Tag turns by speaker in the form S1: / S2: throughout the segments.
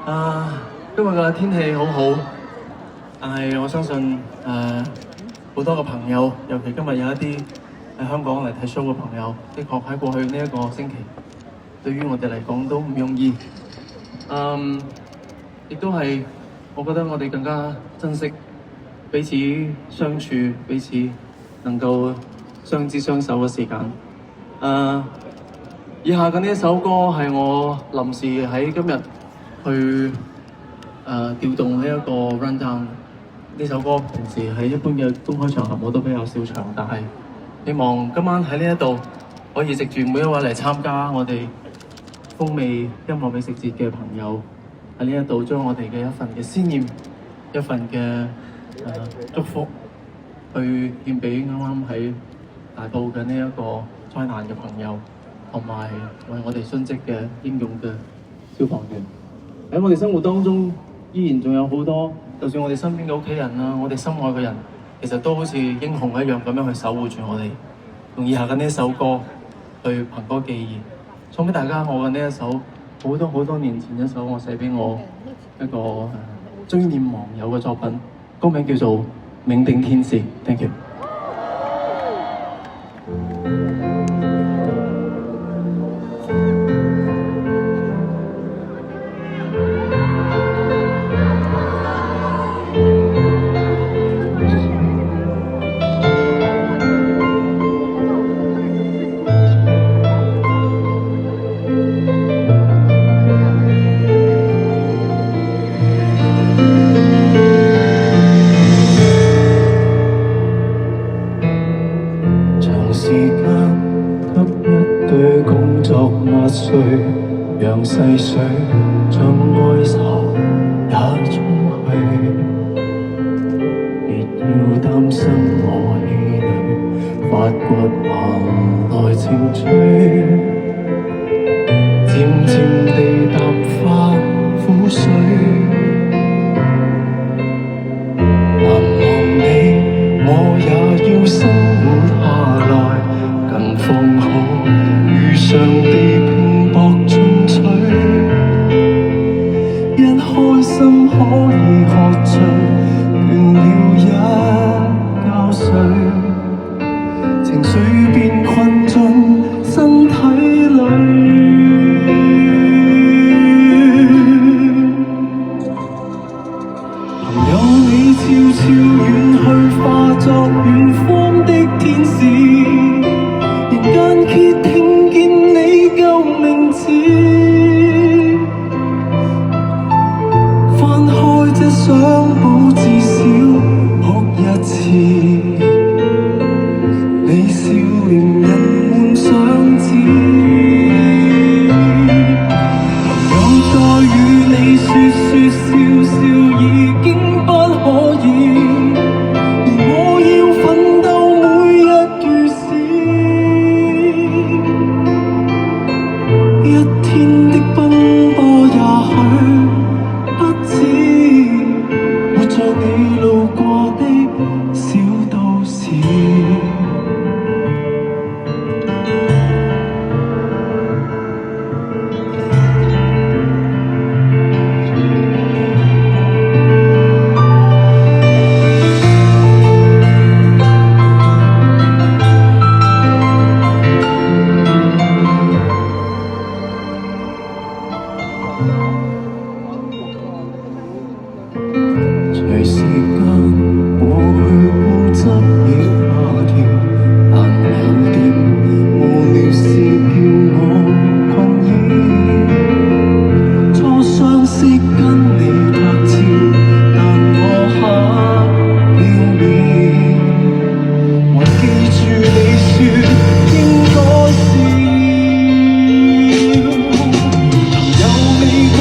S1: 今日嘅天氣好好，但係我相信好多個朋友，尤其今日有一啲喺香港嚟睇 show 嘅朋友，的確喺過去呢一個星期，對於我哋嚟講都唔容易。亦都係我覺得我哋更加珍惜彼此相處，彼此能夠相知相守嘅時間。以下嘅呢一首歌係我臨時喺今日去調動呢一個 rundown。呢首歌平時喺一般嘅公開場合我都比較少唱，但係希望今晚喺呢一度可以藉住每一位嚟參加我哋風味音樂美食節嘅朋友喺呢一度，將我哋嘅一份嘅思念、一份嘅祝福，去獻俾啱啱喺大埔嘅呢一個災難嘅朋友，同埋為我哋殉職嘅英勇嘅消防員。喺我哋生活當中，依然仲有好多，就算我哋身邊嘅屋企人啦，我哋心愛嘅人，其實都好似英雄一樣咁樣去守護住我哋。用以下嘅呢一首歌去憑歌寄意，送俾大家我嘅呢一首好多年前一首我寫俾我一個追念忘友嘅作品，歌名叫做《冥定天使》。Thank you。讓細水將哀愁也沖去，別要擔心我氣餒，發掘萬來情趣，漸漸地淡化苦水。難忘你，我也要生活下來，近況好，遇上地拼搏進取，一開心可以喝醉，倦了一覺睡，情緒便困進身體裏。朋友你悄悄遠去，化作遠方的天使，人間揭聽見你舊名字，翻開這相簿至少哭一次，你笑臉人們想知，朋友再與你說笑笑已經不可以，而我要奮鬥每日如是，一天的奔波也許不止，活在你路過的小都市。隨時間過去，固執已下調，但有點無聊事叫我困擾。初相識跟你拍照，但我很了面，還記住你說應該笑。朋友你過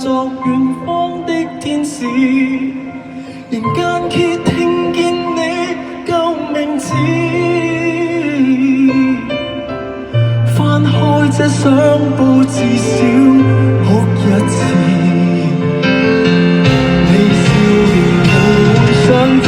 S1: 作遠方的天使，人間揭聽見你救命詞，翻開這相簿至少哭一次，你笑臉無會想知。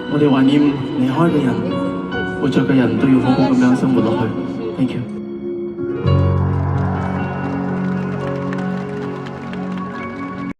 S1: 我哋懷念離開嘅人，活着嘅人都要好好咁樣生活落去。Thank you。